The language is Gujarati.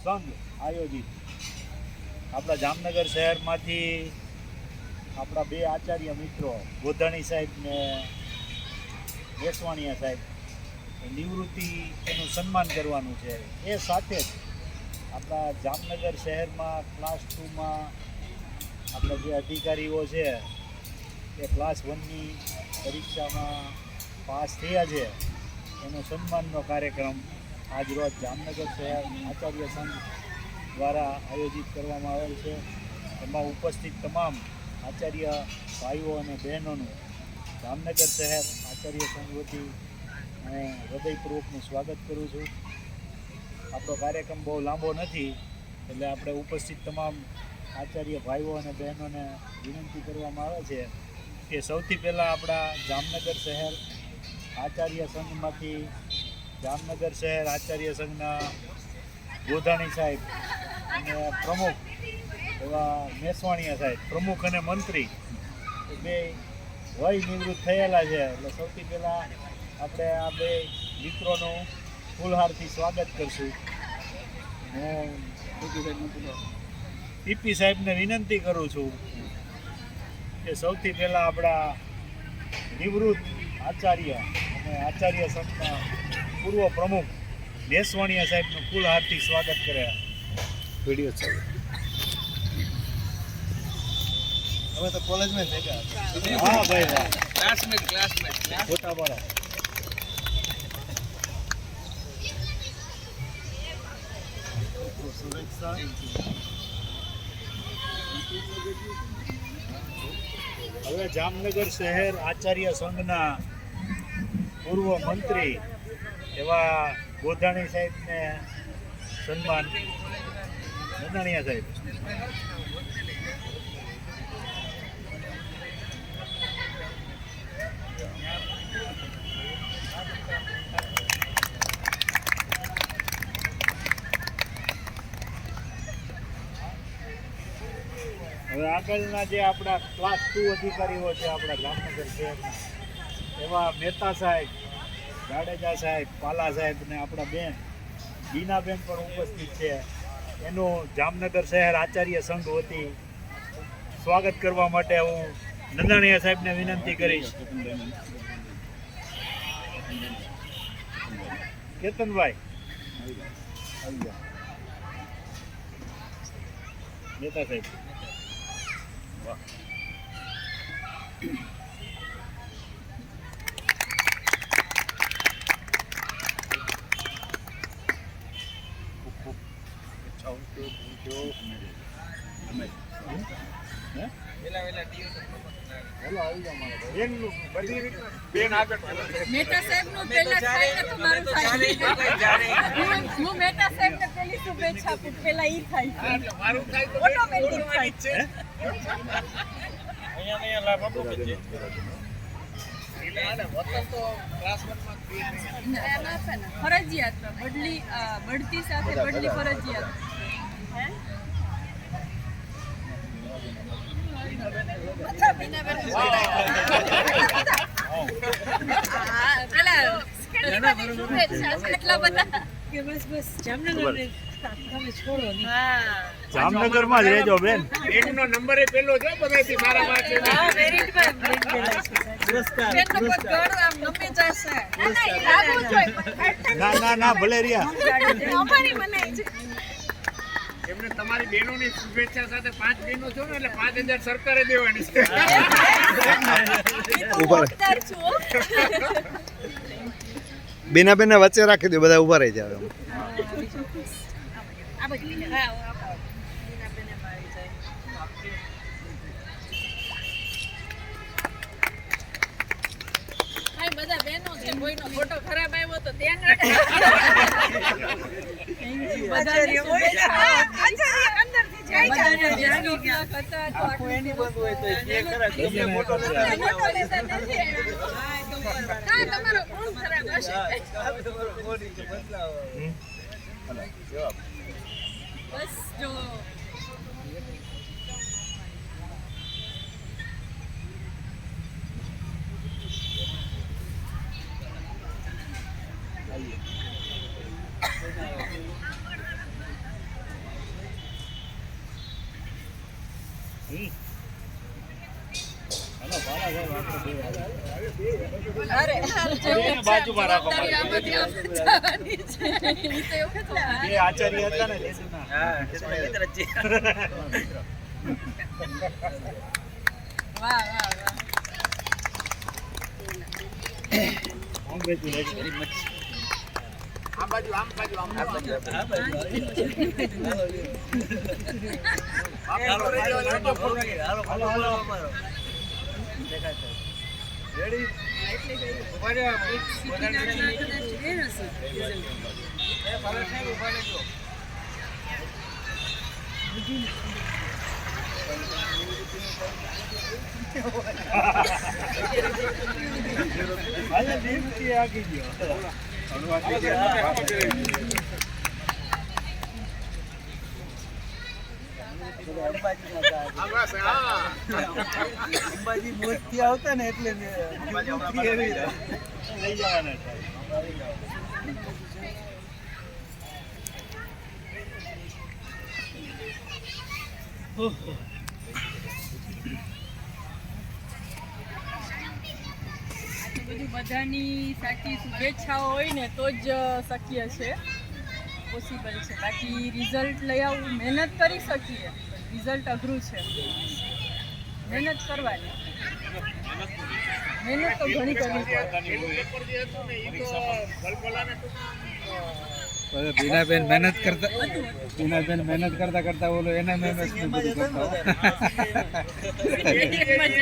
સંઘ આયોજિત આપણા જામનગર શહેરમાંથી આપણા બે આચાર્ય મિત્રો ગોધાણી સાહેબ ને મેસવાણીયા સાહેબ નિવૃત્તિ એનું સન્માન કરવાનું છે. એ સાથે જ આપણા જામનગર શહેરમાં ક્લાસ 2માં આપણા જે અધિકારીઓ છે એ ક્લાસ 1ની પરીક્ષામાં પાસ થયા છે એનો સન્માનનો કાર્યક્રમ આજરોજ જામનગર શહેર આચાર્ય સંઘ દ્વારા આયોજિત કરવામાં આવેલ છે. એમાં ઉપસ્થિત તમામ આચાર્ય ભાઈઓ અને બહેનોનું જામનગર શહેર આચાર્ય સંઘ વતી હું હૃદયપૂર્વકનું સ્વાગત કરું છું. આપણો કાર્યક્રમ બહુ લાંબો નથી એટલે આપણે ઉપસ્થિત તમામ આચાર્ય ભાઈઓ અને બહેનોને વિનંતી કરવામાં આવે છે કે સૌથી પહેલાં આપણા જામનગર શહેર આચાર્ય સંઘમાંથી જામનગર શહેર આચાર્ય સંઘના ગોધાણી સાહેબ અને પ્રમુખ એવા મેસવાણીયા સાહેબ પ્રમુખ અને મંત્રી બે વય નિવૃત્ત થયેલા છે. એટલે સૌથી પહેલાં આપણે આ બે મિત્રોનું ફૂલહારથી સ્વાગત કરશું. હું પીપી સાહેબને વિનંતી કરું છું કે સૌથી પહેલાં આપણા નિવૃત્ત આચાર્ય અને આચાર્ય સંઘના પૂર્વ પ્રમુખ મેસવાણીયા સાહેબનું ફૂલહારથી સ્વાગત કરે. વિડીયો ચાલુ. હવે તો કોલેજમાં ભેગા. હા ભાઈ વાહ. ક્લાસમેટ ફોટા પાડો. હવે જામનગર શહેર આચાર્ય સંઘના પૂર્વ મંત્રી એવા ગોધાણી સાહેબને સન્માન ગોધાણીયા સાહેબ. હવે આગળના જે આપણા ક્લાસ 2 અધિકારીઓ છે આપણા જામનગર શહેરના એવા મહેતા સાહેબ, જાડેજા સાહેબ, પાલા સાહેબ ને આપણા બેન બીનાબેન પણ ઉપસ્થિત છે. એનું જામનગર શહેર આચાર્ય સંઘ વતી સ્વાગત કરવા માટે હું નંદાણીયા સાહેબને વિનંતી કરીશ. કેતનભાઈ મહેતા સાહેબ. વાહ. મહેતા સાહેબનું પહેલા થાય ને તમારું થાય. હું મહેતા સાહેબને પહેલી શુભેચ્છા આપું, પહેલા ઈ થાય છે. મારું થાય તો ઓટોમેટિક થાય છે. અહીંયા લાભ આપો કે છે. ફરજિયાત બઢતી સાથે બદલી ફરજિયાત. જામનગર માં જ રહેજો બેન. બેનનો નંબર એ પેલો છે બધાથી મારા પાસે. ના ના ના ભલે રહ્યા. એમને તમારી બહેનોની શુભેચ્છા સાથે 5 બહેનો છો ને એટલે 5000 સરકારે દેવાની છે. બેના બેના વચ્ચે રાખી દો, બધા ઉભા રહી જાવ. બધા બહેનો છે, કોઈનો ફોટો ખરાબ આવ્યો તો ત્યાં તમારો કોણ ખરાબ હશે. બસ જો હાલો ભાલા સાહેબ આપણે અરે બેને બાજુમાં રાખો જવાબદારી આમાંથી આમ જવાની છે. ઈ તો એવું કેટલા બે આચાર્ય હતા ને જેસુના વાહ વાહ વાહ કોંગ્રેચ્યુલેશન આમ બાજુ આમ બાજુ આમ બાજુ હાલો હાલો રેડી હાલે નિવૃત્તિ આગી ગયો આમ બસ હા અંબાજી મોજથી આવતા ને એટલે નિવૃત્તિ એવી લઈ જવાના છે બધું બધાની સાચી શુભેચ્છાઓ હોય ને તો જ શક્ય છે, પોસિબલ છે. બાકી રિઝલ્ટ લઈ આવવું મહેનત કરી શકીએ, રિઝલ્ટ અઘરું છે. મહેનત કરવાની, મહેનત તો ઘણી કરવી પડે. પેલું પેપર જે હતું ને એ તો ભલભલાને બીનાબેન મહેનત કરતા બીનાબેન મહેનત કરતા કરતા બોલો એને મહેનત એમ જ